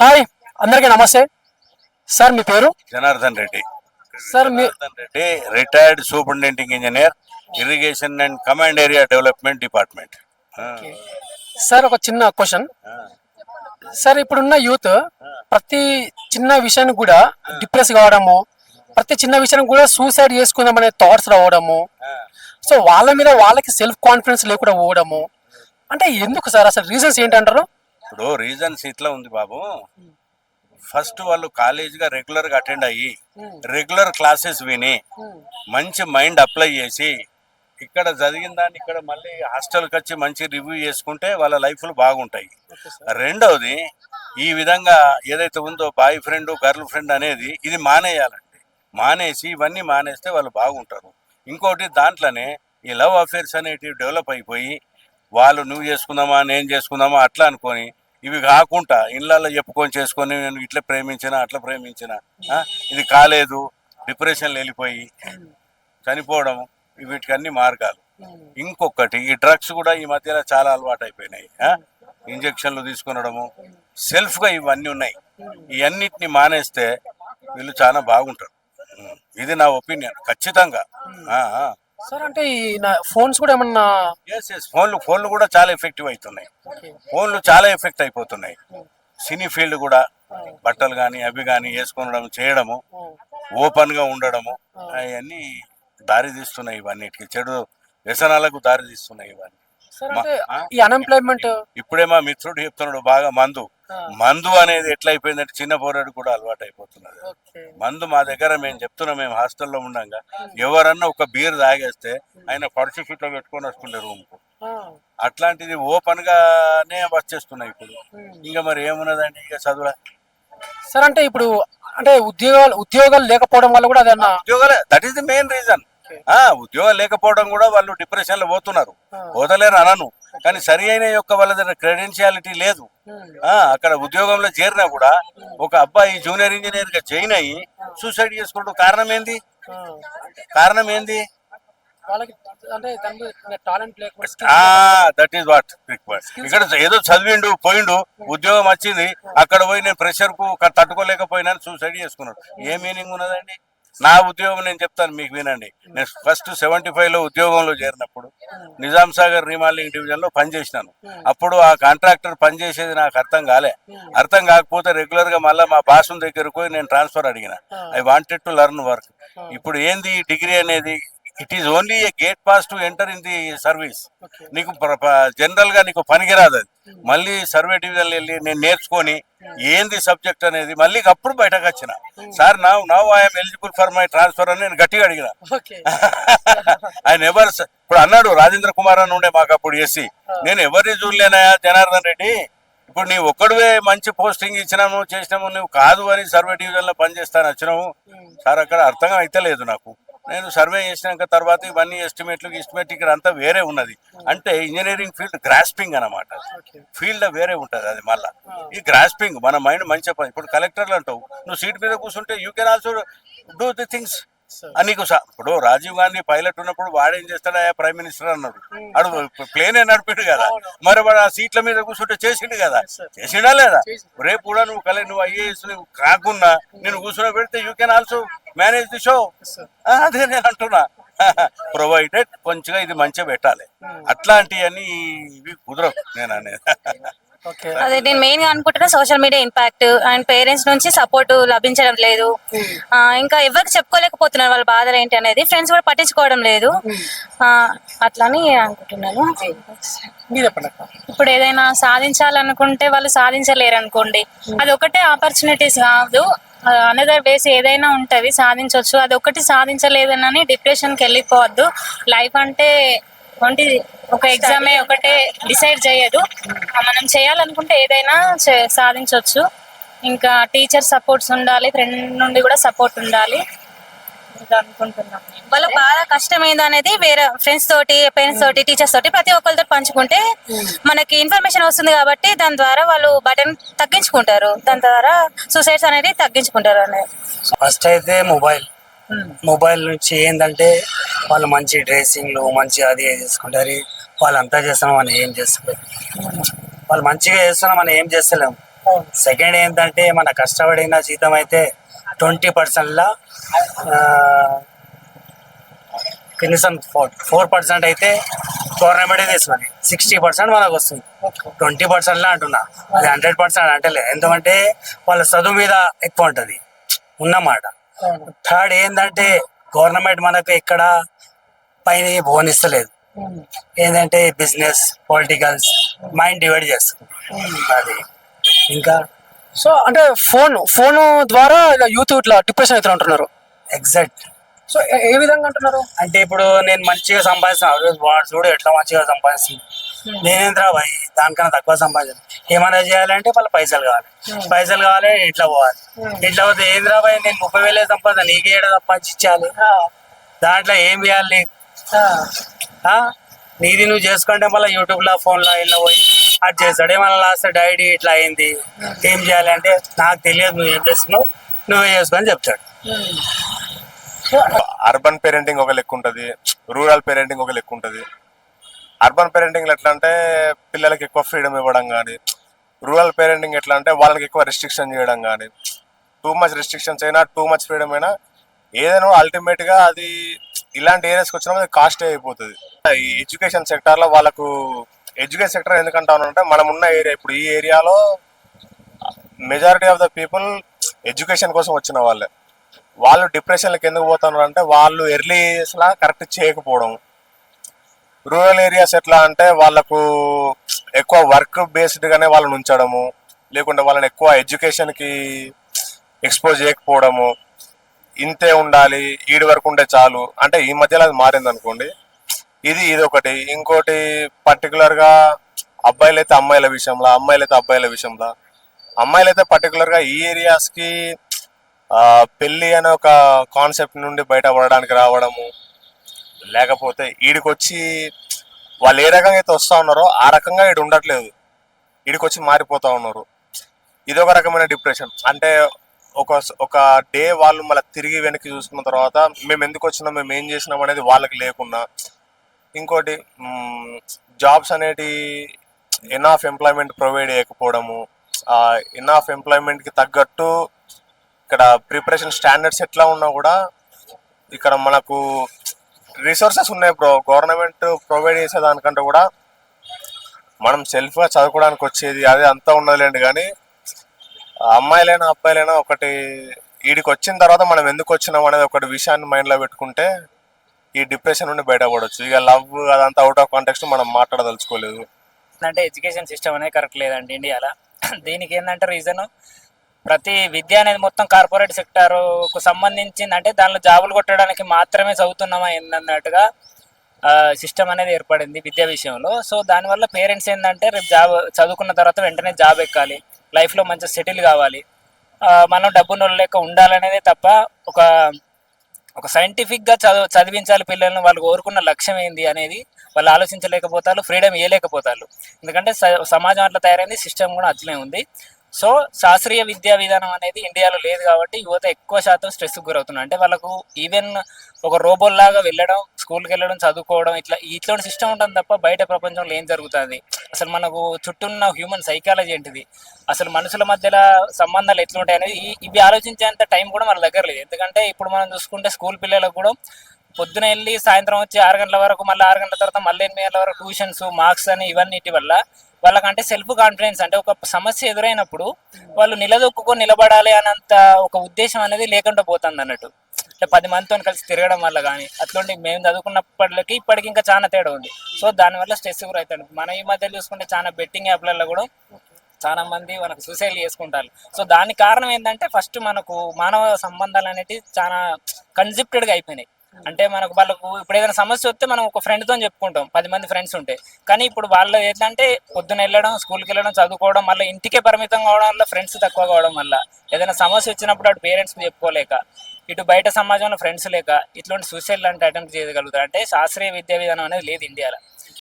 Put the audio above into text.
Hi, అందరికీ నమస్తే. Sir మీ పేరు? Janardhan Reddy. Sir me Janardhan Reddy, retired superintending engineer, irrigation and command area development department. Sir ఒక చిన్న క్వశ్చన్. సార్ ఇప్పుడున్న యూత్ ప్రతి చిన్న విషయానికి కూడా డిప్రెస్ కావడము, ప్రతి చిన్న విషయానికి కూడా సూసైడ్ చేసుకుందాం అనే థాట్స్ రావడము, సో వాళ్ళ మీద వాళ్ళకి సెల్ఫ్ కాన్ఫిడెన్స్ లేకుండా పోవడము, అంటే ఎందుకు సార్? అసలు రీజన్స్ ఏంటంటారు? ఇప్పుడు రీజన్స్ ఇట్లా ఉంది బాబు. ఫస్ట్ వాళ్ళు కాలేజీగా రెగ్యులర్గా అటెండ్ అయ్యి రెగ్యులర్ క్లాసెస్ విని మంచి మైండ్ అప్లై చేసి ఇక్కడ జరిగిన దాన్ని ఇక్కడ మళ్ళీ హాస్టల్కి వచ్చి మంచి రివ్యూ చేసుకుంటే వాళ్ళ లైఫ్లు బాగుంటాయి. రెండవది, ఈ విధంగా ఏదైతే ఉందో బాయ్ ఫ్రెండ్ గర్ల్ ఫ్రెండ్ అనేది ఇది మానేయాలండి. మానేసి ఇవన్నీ మానేస్తే వాళ్ళు బాగుంటారు. ఇంకోటి, దాంట్లోనే ఈ లవ్ అఫేర్స్ అనేటివి డెవలప్ అయిపోయి వాళ్ళు నువ్వు చేసుకుందామా నేను చేసుకుందామా అట్లా అనుకొని ఇవి కాకుండా ఇళ్ళల్లో చెప్పుకొని చేసుకొని నేను ఇట్లా ప్రేమించిన అట్లా ప్రేమించిన ఇది కాలేదు, డిప్రెషన్లు వెళ్ళిపోయి చనిపోవడం, వీటికన్నీ మార్గాలు. ఇంకొకటి, ఈ డ్రగ్స్ కూడా ఈ మధ్యలో చాలా అలవాటు అయిపోయినాయి. ఇంజక్షన్లు తీసుకునడము, సెల్ఫ్గా ఇవన్నీ ఉన్నాయి. ఇవన్నిటిని మానేస్తే వీళ్ళు చాలా బాగుంటారు. ఇది నా ఒపీనియన్ ఖచ్చితంగా. సార్ అంటే ఈ ఫోన్స్ కూడా ఏమన్నా? ఫోన్లు కూడా చాలా ఎఫెక్టివ్ అవుతున్నాయి. ఫోన్లు చాలా ఎఫెక్ట్ అయిపోతున్నాయి. సినీ ఫీల్డ్ కూడా బట్టలు కానీ అవి కానీ వేసుకొనడం చేయడము, ఓపెన్ గా ఉండడము, అవన్నీ దారి తీస్తున్నాయి. ఇవన్నిటికి చెడు వ్యసనాలకు దారి తీస్తున్నాయి ఇవన్నీ. ఈ అన్ఎంప్లాయ్మెంట్ ఇప్పుడే మా మిత్రుడు చెప్తున్నాడు బాగా మందు అనేది ఎట్లా అయిపోయిందంటే చిన్న పోరాడు కూడా అలవాటు అయిపోతున్నది. మందు మా దగ్గర మేము చెప్తున్నాం, మేము హాస్టల్లో ఉండగా ఎవరన్నా ఒక బీర్ తాగేస్తే ఆయన పర్సు ఫిట్లో పెట్టుకొని వస్తుండే రూమ్ కు. అట్లాంటిది ఓపెన్ గానే వచ్చేస్తున్నాయి ఇప్పుడు. ఇంకా మరి ఏమున్నదండి ఇక చదువులా. సార్ అంటే ఇప్పుడు అంటే ఉద్యోగాలు లేకపోవడం వల్ల కూడా అదన్నా ఉద్యోగాలే, that is the main reason. ఉద్యోగాలు లేకపోవడం కూడా వాళ్ళు డిప్రెషన్ లో పోతున్నారు. పోతలేరు అనను, కానీ సరి అయిన యొక్క వాళ్ళ దగ్గర క్రెడెన్షియాలిటీ లేదు. అక్కడ ఉద్యోగంలో చేరినా కూడా ఒక అబ్బాయి జూనియర్ ఇంజనీర్ గా జాయిన్ అయ్యి సూసైడ్ చేసుకోవడం కారణం ఏంది? That is what required. ఇక్కడ ఏదో చదివిండు పోయిండు, ఉద్యోగం వచ్చింది, అక్కడ పోయి నేను ప్రెషర్ కు తట్టుకోలేకపోయినా సూసైడ్ చేసుకున్నాడు. ఏ మీనింగ్ ఉన్నదండి? నా ఉద్యోగం నేను చెప్తాను మీకు, వినండి. నేను ఫస్ట్ 75 లో ఉద్యోగంలో చేరినప్పుడు నిజాం సాగర్ రీమాలింగ్ డివిజన్ లో పనిచేసినాను. అప్పుడు ఆ కాంట్రాక్టర్ పనిచేసేది నాకు అర్థం కాకపోతే రెగ్యులర్ గా మళ్ళీ మా బాసు దగ్గరకు పోయి నేను ట్రాన్స్ఫర్ అడిగిన. I wanted to learn work. ఇప్పుడు ఏంది డిగ్రీ అనేది? It is only A gate pass to enter in the service. నీకు జనరల్ గా నీకు పనికిరాదు అది. మళ్ళీ సర్వే డివిజన్ వెళ్ళి నేను నేర్చుకొని ఏంది సబ్జెక్ట్ అనేది మళ్ళీ అప్పుడు బయటకు వచ్చిన. Sir now I'm eligible for my transfer అని నేను గట్టిగా అడిగిన. ఆయన ఇప్పుడు అన్నాడు రాజేంద్ర కుమార్ అని ఉండే మాకు అప్పుడు చేసి, నేను ఎవరిని చూడలేనాయా జనార్దన్ రెడ్డి, ఇప్పుడు నీ ఒక్కడివే మంచి పోస్టింగ్ ఇచ్చినాము చేసినాము, నువ్వు కాదు అని సర్వే డివిజన్ లో పనిచేస్తాను వచ్చినాము. సార్ అక్కడ అర్థం అయితే లేదు నాకు. నేను సర్వే చేసినాక తర్వాత ఇవన్నీ ఎస్టిమేట్ ఇక్కడ అంతా వేరే ఉన్నది. అంటే ఇంజనీరింగ్ ఫీల్డ్ గ్రాస్పింగ్ అనమాట. ఫీల్డ్ వేరే ఉంటుంది అది. మళ్ళీ ఈ గ్రాస్పింగ్ మన మైండ్ మంచిగా పని. ఇప్పుడు కలెక్టర్లు అంటావు, నువ్వు సీట్ మీద కూర్చుంటే you can also do the things. నీకు ఇప్పుడు రాజీవ్ గాంధీ పైలట్ ఉన్నప్పుడు వాడేం చేస్తాడా ప్రైమ్ మినిస్టర్ అన్నాడు. అడు ప్లేనే నడిపిండు కదా, మరి వాడు ఆ సీట్ల మీద కూర్చుంటే చేసిండు కదా, చేసిండా లేదా? రేపు కూడా నువ్వు ఐఏఎస్ కాకుండా నేను కూర్చుని పెడితే you can also manage the show. అదే నేను అంటున్నా, ప్రొవైడెడ్ కొంచెంగా ఇది మంచిగా పెట్టాలి. అట్లాంటివన్నీ ఇవి కుదరవు నేను అనేది. అదే నేను మెయిన్ గా అనుకుంటున్నా, social media impact and parents నుంచి సపోర్ట్ లభించడం లేదు. ఇంకా ఎవరికి చెప్పుకోలేకపోతున్నారు వాళ్ళ బాధలు ఏంటి అనేది. ఫ్రెండ్స్ కూడా పట్టించుకోవడం లేదు. అట్లని అనుకుంటున్నాను. ఇప్పుడు ఏదైనా సాధించాలనుకుంటే వాళ్ళు సాధించలేరు అనుకోండి, అది ఒకటే ఆపర్చునిటీస్ కాదు, అనదర్ వేస్ ఏదైనా ఉంటది, సాధించవచ్చు. అది ఒకటి సాధించలేదని డిప్రెషన్కి వెళ్ళిపోవద్దు. లైఫ్ అంటే ఓన్లీ ఒక ఎగ్జామే ఒకటే డిసైడ్ చేయదు. మనం చేయాలనుకుంటే ఏదైనా సాధించవచ్చు. ఇంకా టీచర్ సపోర్ట్స్ ఉండాలి, ఫ్రెండ్ నుండి కూడా సపోర్ట్ ఉండాలి అనుకుంటున్నాం. వాళ్ళ బాధ కష్టం ఏందనేది వేరే ఫ్రెండ్స్ తోటి, పేరెంట్స్ తోటి, టీచర్స్ తోటి ప్రతి ఒక్కరితో పంచుకుంటే మనకి ఇన్ఫర్మేషన్ వస్తుంది కాబట్టి దాని ద్వారా వాళ్ళు బటన్ తగ్గించుకుంటారు. దాని ద్వారా సూసైడ్స్ అనేది తగ్గించుకుంటారు అనేది. ఫస్ట్ అయితే మొబైల్ నుంచి ఏంటంటే వాళ్ళు మంచి డ్రెస్సింగ్లు మంచి అది చేసుకుంటారు. వాళ్ళు అంతా చేస్తున్నాం మనం ఏం చేస్తలేదు. వాళ్ళు మంచిగా చేస్తున్నాం మనం ఏం చేస్తలేము. సెకండ్ ఏంటంటే మన కష్టపడిన జీతం అయితే 20%లా కనీసం 4% అయితే గవర్నమెంటే తీసుకుని 60% మనకు వస్తుంది. 20%లా అంటున్నా, అది 100% అంటలేదు. ఎందుకంటే వాళ్ళ చదువు మీద ఎక్కువ ఉంటుంది ఉన్నమాట. థర్డ్ ఏంటంటే గవర్నమెంట్ మనకు ఎక్కడ పైన బోనిస్తలేదు. ఏంటంటే బిజినెస్, పొలిటికల్స్ మైండ్ డివైడ్ చేస్తుంది అది. ఇంకా సో అంటే ఫోన్ ద్వారా యూత్ ఇట్లా డిప్రెషన్ అవుతూ ఉంటున్నారు. ఎగ్జాక్ట్. సో ఏ విధంగా అంటున్నారు అంటే ఇప్పుడు నేను మంచిగా సంపాదిస్తాను, వాడు చూడు ఎట్లా మంచిగా సంపాదిస్తుంది, నేనేంద్రా భయ్ దానికన్నా తక్కువ సంపాదించాను. ఏమైనా చేయాలంటే వాళ్ళ పైసలు కావాలి, ఇట్లా పోవాలి. ఇట్లా పోతే ఏంద్రా భయ్ నేను 30,000 సంపాదించాను, నీకు ఏడా సంపాదించాలి, దాంట్లో ఏం చేయాలి నీది నువ్వు చేసుకుంటే మళ్ళీ యూట్యూబ్లో ఫోన్లో ఇలా పోయి అది చేస్తాడు. ఏమన్నా లాస్ట్ డైడీ ఇట్లా అయింది, ఏం చేయాలి అంటే నాకు తెలియదు, నువ్వు ఏం చేస్తున్నావు నువ్వే చేసుకొని చెప్తాడు. అర్బన్ పేరెంటింగ్ ఒక లెక్క ఉంటుంది, రూరల్ పేరెంటింగ్ ఒక లెక్క ఉంటుంది. అర్బన్ పేరెంటింగ్ ఎట్లా అంటే పిల్లలకి ఎక్కువ ఫ్రీడమ్ ఇవ్వడం కానీ, రూరల్ పేరెంటింగ్ ఎట్లా అంటే వాళ్ళకి ఎక్కువ రెస్ట్రిక్షన్ చేయడం కానీ, టూ మచ్ రెస్ట్రిక్షన్స్ అయినా టూ మచ్ ఫ్రీడమ్ అయినా ఏదైనా అల్టిమేట్గా అది ఇలాంటి ఏరియాస్కి వచ్చినప్పుడు కాస్ట్ అయిపోతుంది. ఈ ఎడ్యుకేషన్ సెక్టార్లో వాళ్ళకు ఎడ్యుకేషన్ సెక్టర్ ఎందుకంటానంటే మనం ఉన్న ఏరియా, ఇప్పుడు ఈ ఏరియాలో majority of the people education కోసం వచ్చిన వాళ్ళే. వాళ్ళు డిప్రెషన్లకు ఎందుకు పోతున్నారు అంటే వాళ్ళు ఎర్లీ ఏజ్లా కరెక్ట్ చేయకపోవడం. రూరల్ ఏరియాస్ ఎట్లా అంటే వాళ్ళకు ఎక్కువ వర్క్ బేస్డ్గానే వాళ్ళని ఉంచడము, లేకుంటే వాళ్ళని ఎక్కువ ఎడ్యుకేషన్కి ఎక్స్పోజ్ చేయకపోవడము, ఇంతే ఉండాలి ఈడి వరకు ఉంటే చాలు అంటే. ఈ మధ్యలో అది మారింది అనుకోండి. ఇది ఒకటి. ఇంకోటి పర్టికులర్గా అబ్బాయిలైతే అమ్మాయిల విషయంలో, అమ్మాయిలైతే అబ్బాయిల విషయంలో, అమ్మాయిలైతే పర్టికులర్గా ఈ ఏరియాస్కి పెళ్ళి అనే ఒక కాన్సెప్ట్ నుండి బయటపడడానికి రావడము, లేకపోతే ఈడికొచ్చి వాళ్ళు ఏ రకంగా అయితే వస్తూ ఉన్నారో ఆ రకంగా ఈడు ఉండట్లేదు, ఈడికొచ్చి మారిపోతూ ఉన్నారు. ఇది ఒక రకమైన డిప్రెషన్. అంటే ఒక డే వాళ్ళు మళ్ళీ తిరిగి వెనక్కి చూసుకున్న తర్వాత మేము ఎందుకు వచ్చినాం, మేము ఏం చేసినాం అనేది వాళ్ళకి లేకున్నా. ఇంకోటి జాబ్స్ అనేటి ఎనాఫ్ ఎంప్లాయ్మెంట్ ప్రొవైడ్ చేయకపోవడము, ఎనాఫ్ ఎంప్లాయ్మెంట్కి తగ్గట్టు ఇక్కడ ప్రిపరేషన్ స్టాండర్డ్స్ ఎట్లా ఉన్నా కూడా ఇక్కడ మనకు రిసోర్సెస్ ఉన్నాయి గవర్నమెంట్ ప్రొవైడ్ చేసేదానికంటే కూడా మనం సెల్ఫ్గా చదువుకోవడానికి వచ్చేది అదే అంతా ఉన్నదిలేండి. కానీ అమ్మాయిలైనా అబ్బాయిలైనా ఒకటి వీడికి వచ్చిన తర్వాత మనం ఎందుకు వచ్చినాం అనేది ఒకటి విషయాన్ని మైండ్లో పెట్టుకుంటే ఈ డిప్రెషన్ నుండి బయటపడవచ్చు. ఇక లవ్ అదంతా అవుట్ ఆఫ్ కాంటెక్స్ట్ మనం మాట్లాడదలుచుకోలేదు. అంటే ఎడ్యుకేషన్ సిస్టమ్ అనేది కరెక్ట్ లేదండి ఇండియాలో. దీనికి ఏంటంటే రీజన్ ప్రతి విద్య అనేది మొత్తం కార్పొరేట్ సెక్టార్కు సంబంధించింది. అంటే దానిలో జాబులు కొట్టడానికి మాత్రమే చదువుతున్నామా ఏందన్నట్టుగా సిస్టమ్ అనేది ఏర్పడింది విద్యా విషయంలో. సో దానివల్ల పేరెంట్స్ ఏంటంటే రేపు జాబ్ చదువుకున్న తర్వాత వెంటనే జాబ్ ఎక్కాలి, లైఫ్లో మంచిగా సెటిల్ కావాలి, మనం డబ్బును లేక ఉండాలనేదే తప్ప ఒక సైంటిఫిక్గా చదివించాలి పిల్లల్ని, వాళ్ళు కోరుకున్న లక్ష్యం ఏంది అనేది వాళ్ళు ఆలోచించలేకపోతారు, ఫ్రీడమ్ ఇవ్వలేకపోతారు. ఎందుకంటే సమాజం అట్లా తయారైంది, సిస్టమ్ కూడా అట్లనే ఉంది. సో శాస్త్రీయ విద్యా విధానం అనేది ఇండియాలో లేదు కాబట్టి యువత ఎక్కువ శాతం స్ట్రెస్కి గురవుతున్నారు. అంటే వాళ్ళకు ఈవెన్ ఒక రోబోల్ లాగా వెళ్ళడం, స్కూల్కి వెళ్ళడం, చదువుకోవడం ఇట్లాంటి సిస్టమ్ ఉంటుంది తప్ప బయట ప్రపంచంలో ఏం జరుగుతుంది, అసలు మనకు చుట్టూ ఉన్న హ్యూమన్ సైకాలజీ ఏంటిది, అసలు మనుషుల మధ్యలో సంబంధాలు ఎట్లుంటాయి అనేది ఇవి ఆలోచించేంత టైం కూడా మన దగ్గర లేదు. ఎందుకంటే ఇప్పుడు మనం చూసుకుంటే స్కూల్ పిల్లలకు కూడా పొద్దున వెళ్ళి సాయంత్రం వచ్చి 6 గంటల వరకు, మళ్ళీ 6 గంటల తర్వాత మళ్ళీ 8 గంటల వరకు ట్యూషన్స్, మార్క్స్ అని ఇవన్నిటి వల్ల వాళ్ళకంటే సెల్ఫ్ కాన్ఫిడెన్స్, అంటే ఒక సమస్య ఎదురైనప్పుడు వాళ్ళు నిలదొక్కుని నిలబడాలి అన్నంత ఒక ఉద్దేశం అనేది లేకుండా పోతుంది అన్నట్టు. అంటే 10 మందితో కలిసి తిరగడం వల్ల కానీ అట్లాంటి మేము చదువుకున్నప్పటికి ఇప్పటికి ఇంకా చాలా తేడా ఉంది. సో దానివల్ల స్ట్రెస్ కూడా అవుతుంది. మనం ఈ మధ్య చూసుకుంటే చాలా బెట్టింగ్ యాప్లలో కూడా చాలా మంది మనకు సూసైడ్ చేసుకుంటారు. సో దానికి కారణం ఏంటంటే ఫస్ట్ మనకు మానవ సంబంధాలు అనేవి చాలా కన్సెప్టెడ్గా అయిపోయినాయి. అంటే వాళ్ళకు ఇప్పుడు ఏదైనా సమస్య వస్తే మనం ఒక ఫ్రెండ్తో చెప్పుకుంటాం, 10 మంది ఫ్రెండ్స్ ఉంటే. కానీ ఇప్పుడు వాళ్ళు ఏంటంటే పొద్దున వెళ్ళడం, స్కూల్కి వెళ్ళడం, చదువుకోవడం, మళ్ళీ ఇంటికే పరిమితం కావడం వల్ల ఫ్రెండ్స్ తక్కువ కావడం వల్ల ఏదైనా సమస్య వచ్చినప్పుడు అటు పేరెంట్స్కి చెప్పుకోలేక, ఇటు బయట సమాజంలో ఫ్రెండ్స్ లేక ఇట్లాంటి సూసైడ్ లాంటి అటెంప్ట్ చేయగలుగుతారు. అంటే శాస్త్రీయ విద్యా విధానం అనేది లేదు ఇండియాలో.